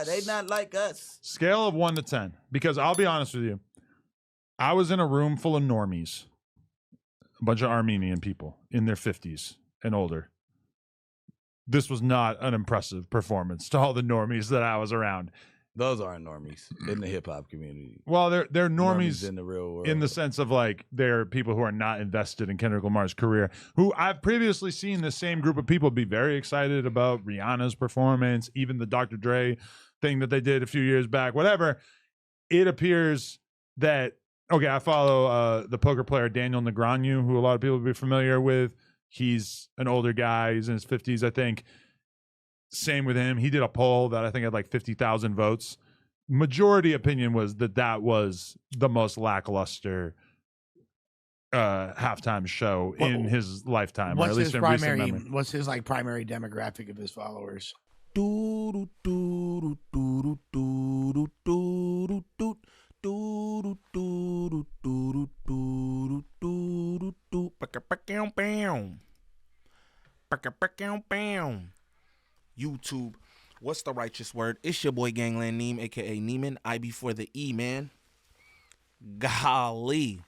They not like us. Scale of 1 to 10. Because I'll be honest with you. I was in a room full of normies. A bunch of Armenian people in their 50s and older. This was not an impressive performance to all the normies that I was around. Those aren't normies in the hip hop community. Well, they're normies in the real world. In the sense of like they're people who are not invested in Kendrick Lamar's career, who I've previously seen the same group of people be very excited about Rihanna's performance, even the Dr. Dre thing that they did a few years back, whatever. It appears that, okay, I follow the poker player Daniel Negreanu, who a lot of people will be familiar with. He's an older guy. He's in his 50s, I think. Same with him. He did a poll that I think had like 50,000 votes. Majority opinion was that was the most lackluster halftime show in his lifetime, or at least in recent memory. What's his like primary demographic of his followers? YouTube, what's the righteous word? It's your boy Gangland Neem, aka Neiman. I before the E, man. Golly,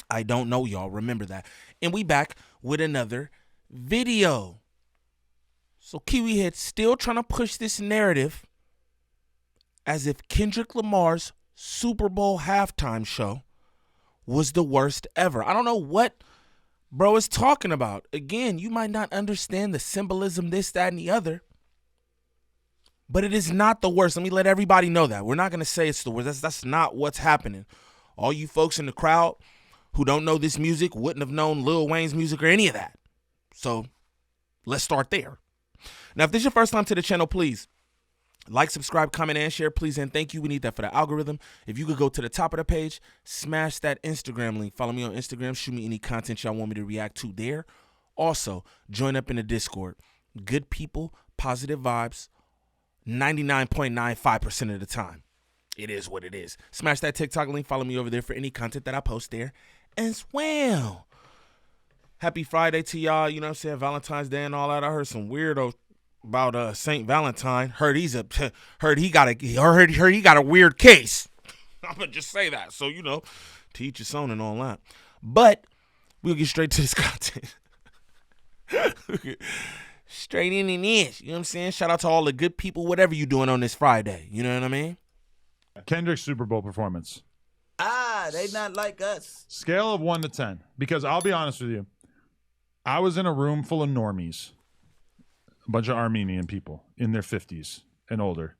I don't know, y'all. Remember that. And we back with another video. So Kiwi Head still trying to push this narrative as if Kendrick Lamar's Super Bowl halftime show was the worst ever. I don't know what bro is talking about. Again, you might not understand the symbolism, this, that, and the other, but it is not the worst. Let me let everybody know that. We're not going to say it's the worst. That's not what's happening. All you folks in the crowd who don't know this music wouldn't have known Lil Wayne's music or any of that. So let's start there. Now, if this is your first time to the channel, please like, subscribe, comment, and share, please, and thank you. We need that for the algorithm. If you could go to the top of the page, smash that Instagram link. Follow me on Instagram. Shoot me any content y'all want me to react to there. Also, join up in the Discord. Good people, positive vibes, 99.95% of the time. It is what it is. Smash that TikTok link. Follow me over there for any content that I post there as well. Happy Friday to y'all. You know what I'm saying? Valentine's Day and all that. I heard some weirdo about Saint Valentine. Heard he got a weird case. I'm gonna just say that. So, you know, to each his own and all that. But we'll get straight to this content. Straight in and in. You know what I'm saying? Shout out to all the good people, whatever you doing on this Friday. You know what I mean? Kendrick's Super Bowl performance. They not like us. Scale of 1 to 10. Because I'll be honest with you. I was in a room full of normies. A bunch of Armenian people in their 50s and older.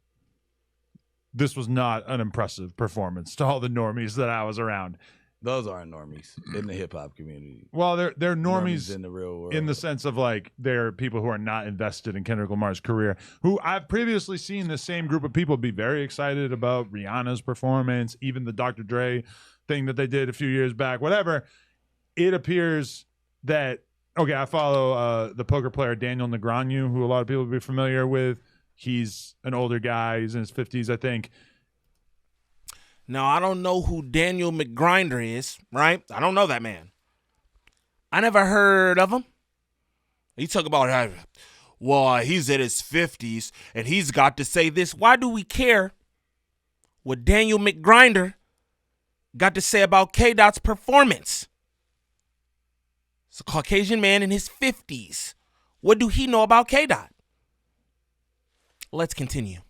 This was not an impressive performance to all the normies that I was around. Those aren't normies in the hip hop community. Well, they're normies in the real world. In the sense of like they're people who are not invested in Kendrick Lamar's career, who I've previously seen the same group of people be very excited about Rihanna's performance, even the Dr. Dre thing that they did a few years back, whatever. It appears that, okay, I follow the poker player Daniel Negreanu, who a lot of people will be familiar with. He's an older guy. He's in his 50s, I think. Now, I don't know who Daniel McGrinder is, right? I don't know that man. I never heard of him. You talk about, well, he's in his 50s, and he's got to say this. Why do we care what Daniel McGrinder got to say about K-Dot's performance? It's a Caucasian man in his 50s. What do he know about K-Dot? Let's continue.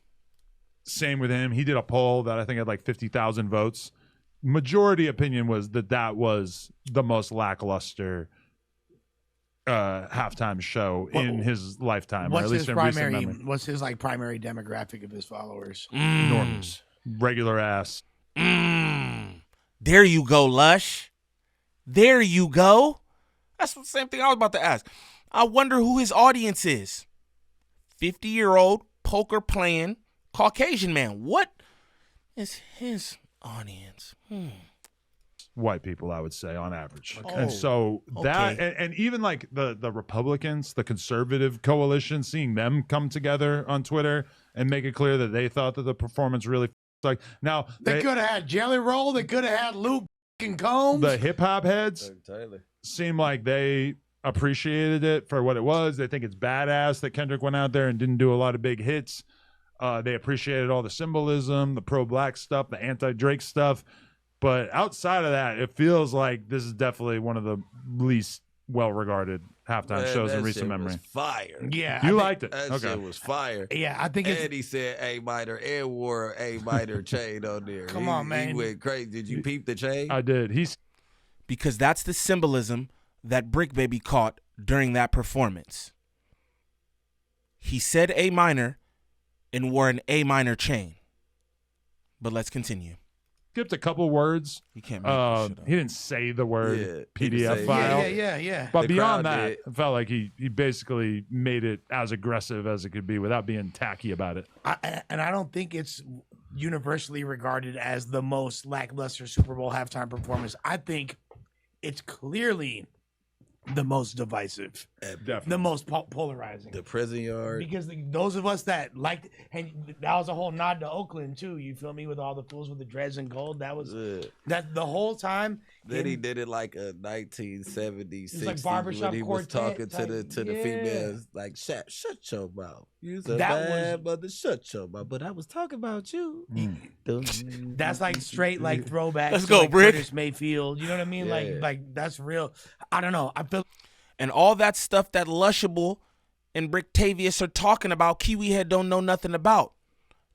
Same with him. He did a poll that I think had like 50,000 votes. Majority opinion was that was the most lackluster halftime show in his lifetime, or at least in recent memory. What's his like primary demographic of his followers? Normies. Regular ass. There you go, Lush. There you go. That's the same thing I was about to ask. I wonder who his audience is. 50-year-old poker playing Caucasian man. What is his audience? White people, I would say, on average. Okay. And so that, and even like the Republicans, the conservative coalition, seeing them come together on Twitter and make it clear that they thought that the performance really like. Now they could have had Jelly Roll. They could have had Luke Combs. The hip hop heads seem like they appreciated it for what it was. They think it's badass that Kendrick went out there and didn't do a lot of big hits. They appreciated all the symbolism, the pro-black stuff, the anti-Drake stuff. But outside of that, it feels like this is definitely one of the least well-regarded halftime shows in recent memory. Was fire. Yeah, You liked it. That shit was fire. Yeah, I think it's. And he said A minor and wore A minor chain on there. Come on, man. He went crazy. Did you peep the chain? I did. Because that's the symbolism that Brick Baby caught during that performance. He said A minor and wore an A minor chain. But let's continue. Skipped a couple words. You can't make this shit up. He didn't say the word he didn't PDF say- file. Yeah. But The beyond crowd that, did. it felt like he basically made it as aggressive as it could be without being tacky about it. And I don't think it's universally regarded as the most lackluster Super Bowl halftime performance. I think it's clearly the most divisive, Definitely. the most polarizing. The prison yard. Because those of us that liked, and that was a whole nod to Oakland too. You feel me? With all the fools with the dreads and gold, that was that the whole time. Then he did it like a 1970s, It's like 60s barbershop when he was quartet talking to type- the yeah. females like, shut your mouth. You's a That bad mother, shut your mouth. But I was talking about you. That's like straight like throwback. Let's to, go, like, Brick. Curtis Mayfield. You know what I mean? Yeah. Like that's real. I don't know. I feel. And all that stuff that Lushable and Bricktavius are talking about, Kiwi Head don't know nothing about.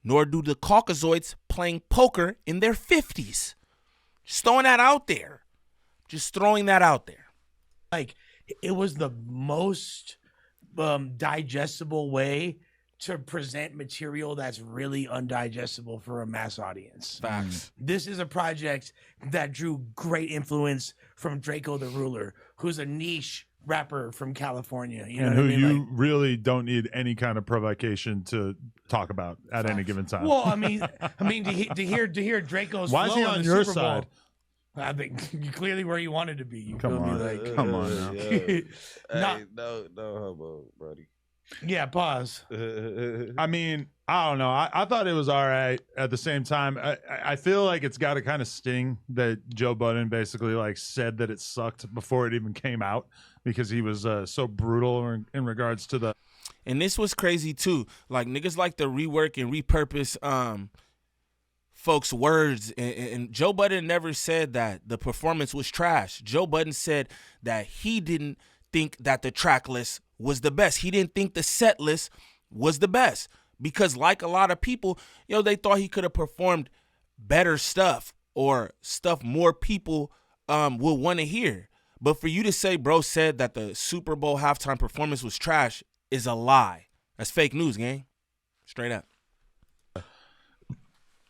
Nor do the Caucasoids playing poker in their 50s. Just throwing that out there. Just throwing that out there. Like it was the most digestible way to present material that's really undigestible for a mass audience. Facts. This is a project that drew great influence from Draco the Ruler, who's a niche rapper from California. You know And what who I mean? you Like, really don't need any kind of provocation to talk about at any given time. well, I mean, to hear Draco's Why is flow he in on the your Super Bowl, side? I think you clearly where you wanted to be. You Come feel me? on. Like, Come on now. Hey, Not- no homo, buddy. yeah, pause. I mean, I don't know. I thought it was all right. At the same time, I feel like it's got to kind of sting that Joe Budden basically like said that it sucked before it even came out because he was so brutal in regards to the. And this was crazy too. Like niggas like to rework and repurpose folks' words. And Joe Budden never said that the performance was trash. Joe Budden said that he didn't think that the track list was the best. He didn't think the set list was the best because like a lot of people, they thought he could have performed better stuff or stuff more people would want to hear. But for you to say bro said that the Super Bowl halftime performance was trash is a lie. That's fake news, gang. Straight up.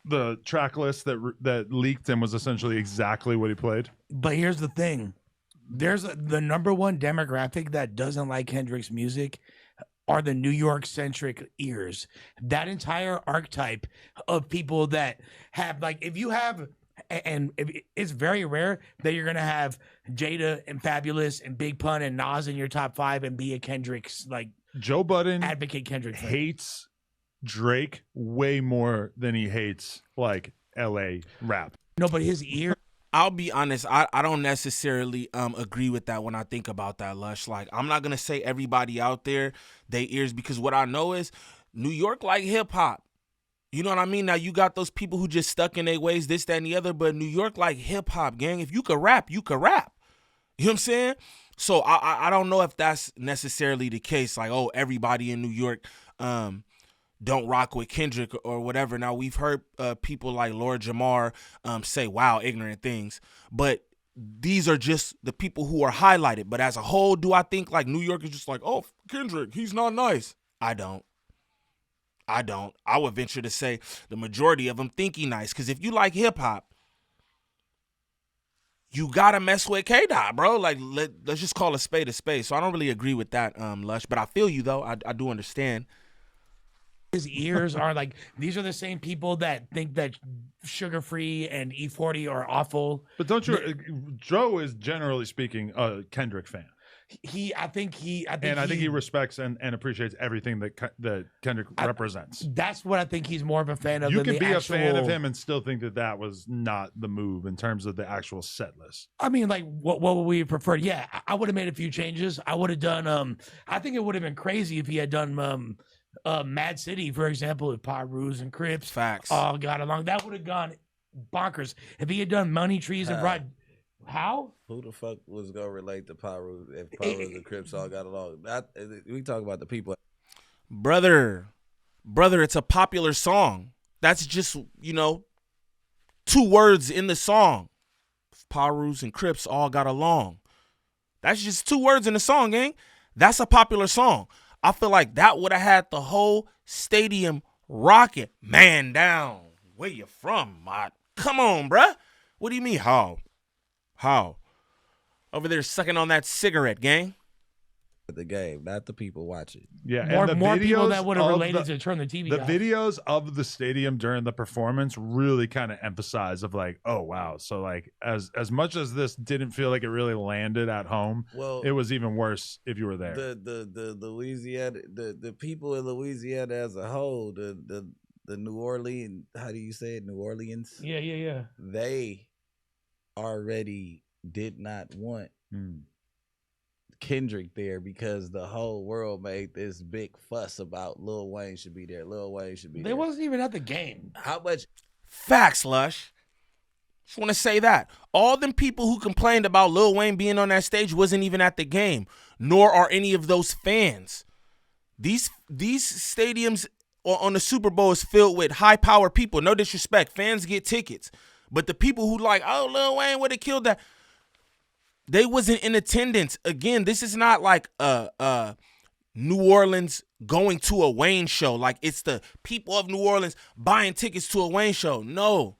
The track list that leaked and was essentially exactly what he played. But here's the thing. There's the number one demographic that doesn't like Kendrick's music are the New York centric ears. That entire archetype of people that have like, if you have, and it's very rare that you're going to have Jada and Fabulous and Big Pun and Nas in your top 5 and be a Kendrick's like Joe Budden advocate Kendrick fan. hates Drake way more than he hates like LA rap. No, but his ear. I'll be honest, I don't necessarily agree with that when I think about that, Lush. Like, I'm not going to say everybody out there, they ears, because what I know is New York like hip-hop. You know what I mean? Now, you got those people who just stuck in their ways, this, that, and the other, but New York like hip-hop, gang. If you could rap, you could rap. You know what I'm saying? So I don't know if that's necessarily the case. Like, oh, everybody in New York don't rock with Kendrick or whatever. Now, we've heard people like Lord Jamar say, wow, ignorant things. But these are just the people who are highlighted. But as a whole, do I think like New York is just like, oh, Kendrick, he's not nice? I don't. I would venture to say the majority of them think he nice. Because if you like hip-hop, you got to mess with K-Dot, bro. Like, let's just call a spade a spade. So I don't really agree with that, Lush. But I feel you, though. I do understand. His ears are like, these are the same people that think that Sugar Free and E40 are awful. But don't you? Joe is generally speaking a Kendrick fan, I think he respects and appreciates everything that Kendrick represents. That's what I think he's more of a fan of. You than can the be actual, a fan of him and still think that was not the move in terms of the actual set list. I mean, like, what would we prefer? Yeah, I would have made a few changes. I would have done. I think it would have been crazy if he had done Mad City, for example, if Pyrus and Crips Facts. all got along, that would have gone bonkers. If he had done Money Trees and brought how? Who the fuck was gonna relate to Pyru if Pyru and Crips all got along? We talk about the people. Brother, it's a popular song. That's just, 2 words in the song. Pyrus and Crips all got along. That's just 2 words in the song, gang. That's a popular song. I feel like that would have had the whole stadium rocking. Man down. Where you from, Mott? Come on, bruh. What do you mean, how? How? Over there sucking on that cigarette, gang. The game, not the people watching. Yeah, More, and the more people videos that would have of related the- to turn the TV The off. videos of the stadium during the performance really kind of emphasize of like, oh wow, so like as much as this didn't feel like it really landed at home, Well, it was even worse if you were there. the Louisiana, the people in Louisiana as a whole, the New Orleans, how do you say it? New Orleans. Yeah. They already did not want Mm. Kendrick there because the whole world made this big fuss about Lil Wayne should be there. Lil Wayne should be They there. wasn't even at the game. How much? Facts, Lush. Just want to say that. All them people who complained about Lil Wayne being on that stage wasn't even at the game, nor are any of those fans. These stadiums on the Super Bowl is filled with high-power people. No disrespect. Fans get tickets. But the people who like, oh, Lil Wayne would have killed that, they wasn't in attendance. Again, this is not like New Orleans going to a Wayne show. Like it's the people of New Orleans buying tickets to a Wayne show. No,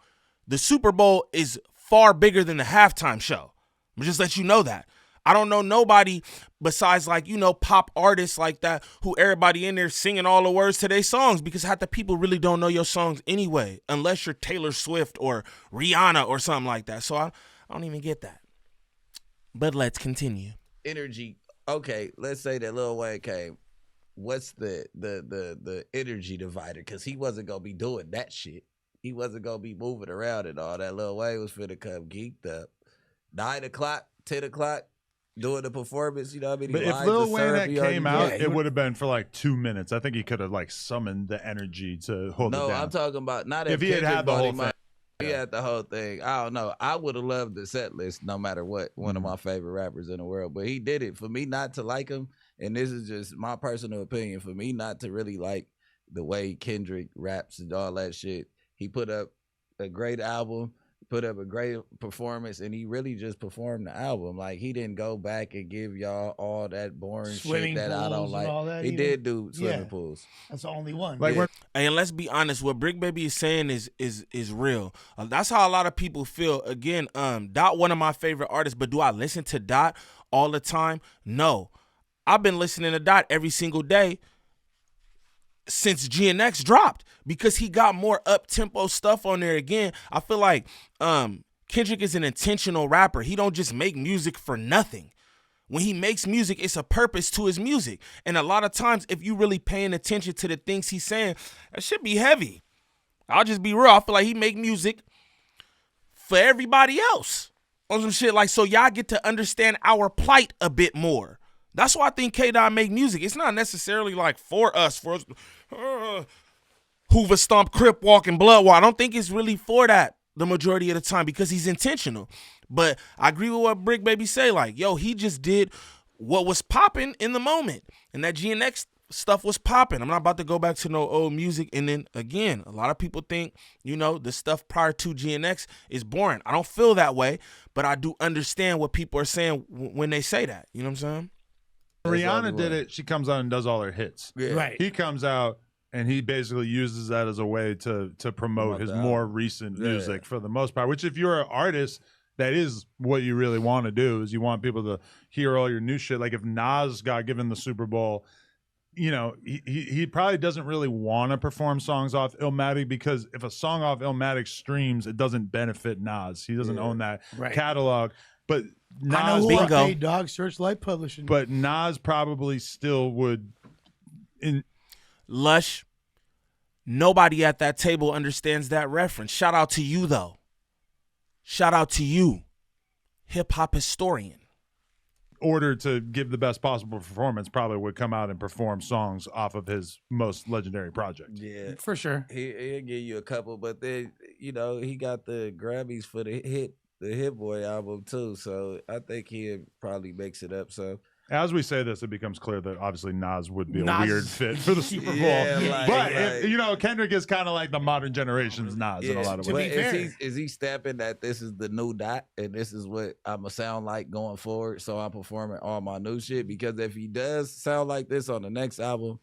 the Super Bowl is far bigger than the halftime show. I'm just let you know that. I don't know nobody besides like, pop artists like that who everybody in there singing all the words to their songs because half the people really don't know your songs anyway, unless you're Taylor Swift or Rihanna or something like that. So I don't even get that. But let's continue. Energy. Okay, let's say that Lil Wayne came. What's the energy divider? Because he wasn't gonna be doing that shit. He wasn't gonna be moving around and all that. Lil Wayne was finna come geeked up. 9 o'clock, 10 o'clock, doing the performance. You know what I mean? But He if lines Lil the Wayne syrup, had he already came did. out, he it would- would have been for like 2 minutes. I think he could have like summoned the energy to hold it No, down. I'm talking about not If he had Kendrick had the brought whole him out. thing. He had the whole thing. I don't know. I would have loved the set list no matter what. One of my favorite rappers in the world. But he did it. For me not to like him, and this is just my personal opinion, for me not to really like the way Kendrick raps and all that shit, he put up a great album, put up a great performance, and he really just performed the album. Like, he didn't go back and give y'all all that boring Swimming shit that I don't pools and like. all that He either? did do swimming Yeah. pools. That's the only one. Like Yeah. when And let's be honest, what Brick Baby is saying is real. That's how a lot of people feel. Again, Dot, one of my favorite artists, but do I listen to Dot all the time? No. I've been listening to Dot every single day since GNX dropped because he got more up-tempo stuff on there. Again, I feel like Kendrick is an intentional rapper. He don't just make music for nothing. When he makes music, it's a purpose to his music. And a lot of times, if you really paying attention to the things he's saying, that should be heavy. I'll just be real. I feel like he make music for everybody else on some shit like, so y'all get to understand our plight a bit more. That's why I think K-Dot make music. It's not necessarily like for us Hoover Stomp, Crip Walk, and Blood Walk. I don't think it's really for that the majority of the time because he's intentional. But I agree with what Brick Baby say. Like, yo, he just did what was popping in the moment. And that GNX stuff was popping. I'm not about to go back to no old music. And then, again, a lot of people think, the stuff prior to GNX is boring. I don't feel that way. But I do understand what people are saying when they say that. You know what I'm saying? Rihanna did it, she comes out and does all her hits. Yeah. Right. He comes out and he basically uses that as a way to promote Promote his the more album. recent Yeah. music for the most part, which if you're an artist, that is what you really want to do, is you want people to hear all your new shit. Like if Nas got given the Super Bowl, he probably doesn't really want to perform songs off Illmatic because if a song off Illmatic streams, it doesn't benefit Nas. He doesn't Yeah. own that Right. catalog. But I know Nas, who I Bingo. paid, dog. Searchlight Publishing. but Nas probably still would. Lush, nobody at that table understands that reference. Shout out to you, though. Shout out to you, hip-hop historian. order to give the best possible performance, probably would come out and perform songs off of his most legendary project. Yeah, For sure. he'll give you a couple, but then he got the Grammys for the Hit Boy album too. So I think he'll probably mix it up. So As we say this, it becomes clear that obviously Nas would be a Nas- weird fit for the Super Bowl. Yeah, but like- Kendrick is kind of like the modern generation's Nas in a lot of to be ways. But fair. is he stamping that this is the new dot and this is what I'ma sound like going forward? So I'm performing all my new shit, because if he does sound like this on the next album,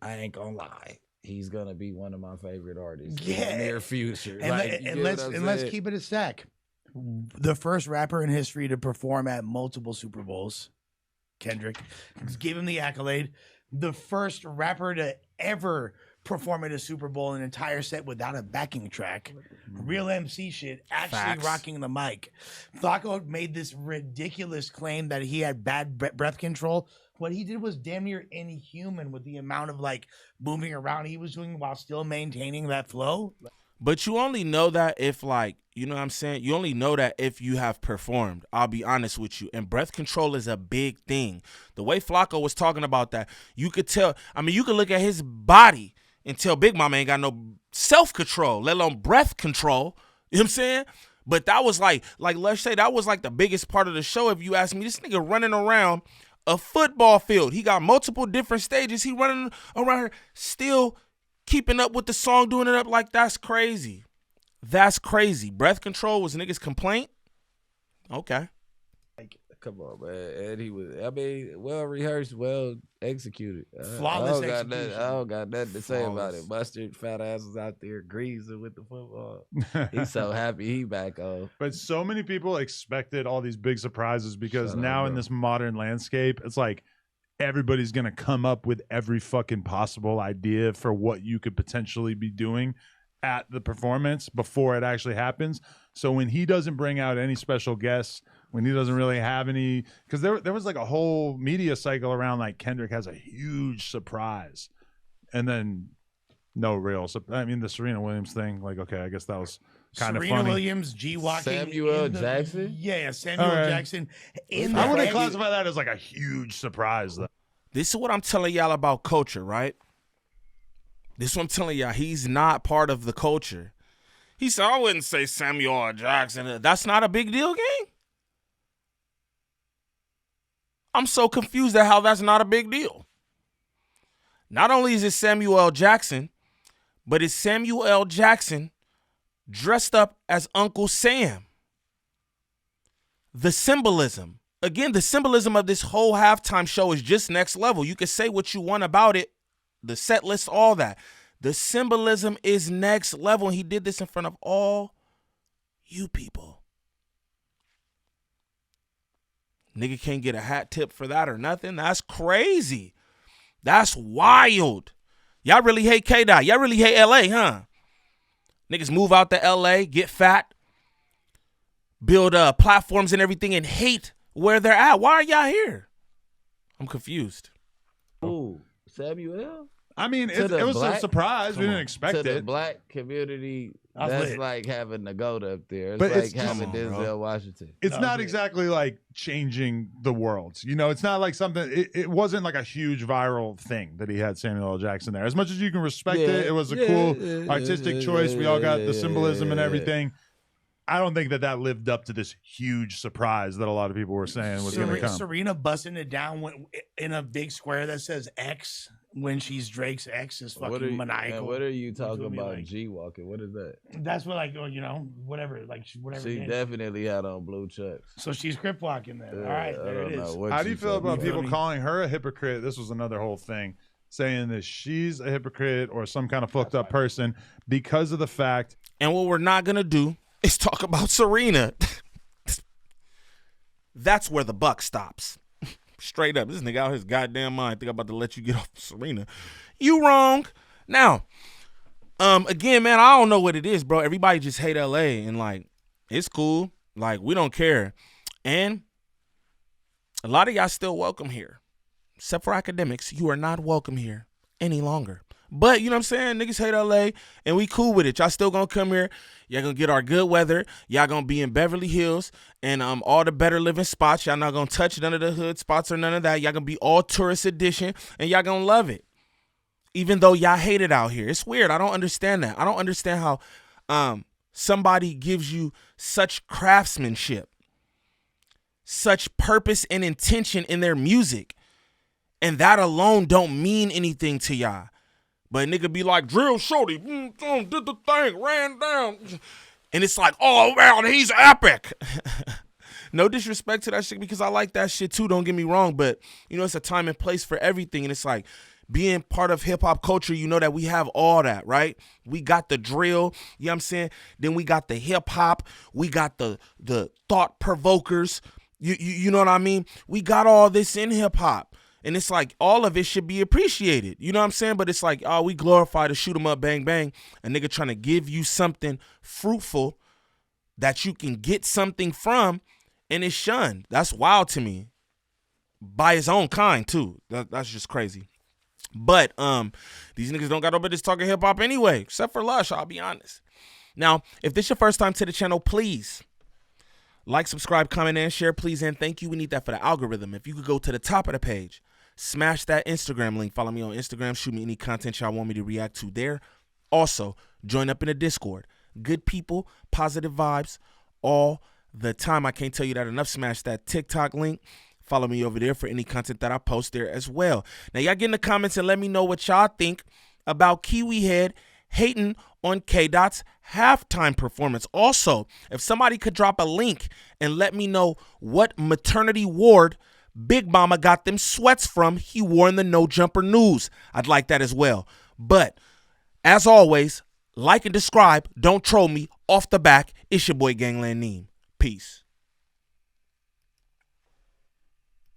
I ain't gonna lie, he's gonna be one of my favorite artists in Yeah. the near future. And, Like, let- you and get let's what I'm and let's saying? keep it a stack. The first rapper in history to perform at multiple Super Bowls, Kendrick. Let's give him the accolade. The first rapper to ever perform at a Super Bowl an entire set without a backing track. Real MC shit, actually Facts. rocking the mic. Flacco made this ridiculous claim that he had bad breath control. What he did was damn near inhuman with the amount of like moving around he was doing while still maintaining that flow. But you only know that if, like, you know what I'm saying? You only know that if you have performed. I'll be honest with you. And breath control is a big thing. The way Flacco was talking about that, you could tell. I mean, you could look at his body and tell Big Mama ain't got no self-control, let alone breath control. You know what I'm saying? But that was like let's say that was like the biggest part of the show. If you ask me, this nigga running around a football field. He got multiple different stages. He running around here still keeping up with the song, doing it up like that's crazy. That's crazy. Breath control was niggas' complaint? Okay. Come on, man. And he was, I mean, well rehearsed, well executed. Flawless I execution. don't got nothing to say about Flawless. it. Mustard, fat asses out there greasing with the football. He's so happy he back on. But so many people expected all these big surprises because Shut up, now in bro. this modern landscape, it's like everybody's going to come up with every fucking possible idea for what you could potentially be doing at the performance before it actually happens. So when he doesn't bring out any special guests, when he doesn't really have any, because there was like a whole media cycle around like Kendrick has a huge surprise, and then no real. I mean, the Serena Williams thing, like, okay, I guess that was kind of Serena funny. Williams, G walking. Samuel in the- Jackson? Yeah, Samuel All right. Jackson. In I the wouldn't bag- classify that as like a huge surprise, though. This is what I'm telling y'all about culture, right? This is what I'm telling y'all. He's not part of the culture. He said, I wouldn't say Samuel L. Jackson. That's not a big deal, gang? I'm so confused at how that's not a big deal. Not only is it Samuel L. Jackson, but it's Samuel L. Jackson dressed up as Uncle Sam. The symbolism. Again, the symbolism of this whole halftime show is just next level. You can say what you want about it, the set list, all that. The symbolism is next level, and he did this in front of all you people. Nigga can't get a hat tip for that or nothing. That's crazy. That's wild. Y'all really hate K-Dot. Y'all really hate LA, huh? Niggas move out to LA, get fat, build platforms and everything, and hate where they're at. Why are y'all here? I'm confused. Ooh, Samuel? I mean, To it the was a black- surprise. We Come didn't on. expect To the it. black community, That's that's lit. like having the goat up there. It's But like it's just- having Come on, bro. Denzel Washington. It's That not was it. exactly like changing the world. You know, it's not like something, it wasn't like a huge viral thing that he had Samuel L. Jackson there. As much as you can respect it, it was a cool artistic choice. We all got the symbolism and everything. I don't think that lived up to this huge surprise that a lot of people were saying was going to come. Serena busting it down in a big square that says X when she's Drake's ex is What are fucking you, maniacal. and what are you feel talking me? about? Like- G walking. What is that? That's what, like, whatever, like, whatever. She it is. definitely had on blue chucks. So she's crip walking then. All I right, there don't it know is. what How do you feel talking about feel people me? calling her a hypocrite? This was another whole thing, saying that she's a hypocrite or some kind of fucked up person because of the fact. And what we're not going to do is talk about Serena. That's where the buck stops. Straight up. This nigga out his goddamn mind think I'm about to let you get off Serena. You wrong. Now, again, man, I don't know what it is, bro. Everybody just hate LA and, like, it's cool. Like, we don't care. And a lot of y'all still welcome here. Except for Akademiks, you are not welcome here any longer. But you know what I'm saying? Niggas hate LA and we cool with it. Y'all still gonna come here. Y'all gonna get our good weather. Y'all gonna be in Beverly Hills and all the better living spots. Y'all not gonna touch none of the hood spots or none of that. Y'all gonna be all tourist edition and y'all gonna love it. Even though y'all hate it out here. It's weird. I don't understand that. I don't understand how somebody gives you such craftsmanship, such purpose and intention in their music, and that alone don't mean anything to y'all. But nigga be like, Drill Shorty, did the thing, ran down. And it's like, oh, man, he's epic. No disrespect to that shit because I like that shit too, don't get me wrong. But, you know, it's a time and place for everything. And it's like, being part of hip-hop culture, you know that we have all that, right? We got the drill, you know what I'm saying? Then we got the hip-hop. We got the thought provokers. You know what I mean? We got all this in hip-hop. And it's like all of it should be appreciated. You know what I'm saying? But it's like, oh, we glorify to shoot 'em up, bang, bang. A nigga trying to give you something fruitful that you can get something from, and it's shunned. That's wild to me. By his own kind, too. That's just crazy. But these niggas don't got no business talking hip-hop anyway, except for Lush, I'll be honest. Now, if this your first time to the channel, please like, subscribe, comment, and share, please, and thank you. We need that for the algorithm. If you could go to the top of the page, smash that Instagram link. Follow me on Instagram. Shoot me any content y'all want me to react to there. Also, join up in the Discord. Good people, positive vibes all the time. I can't tell you that enough. Smash that TikTok link. Follow me over there for any content that I post there as well. Now, y'all get in the comments and let me know what y'all think about Kiwi Head hating on K-Dot's halftime performance. Also, if somebody could drop a link and let me know what maternity ward Big Mama got them sweats from he wore in the No Jumper News, I'd like that as well. But as always, like and subscribe. Don't troll me. Off the back, it's your boy Gangland Neem. Peace.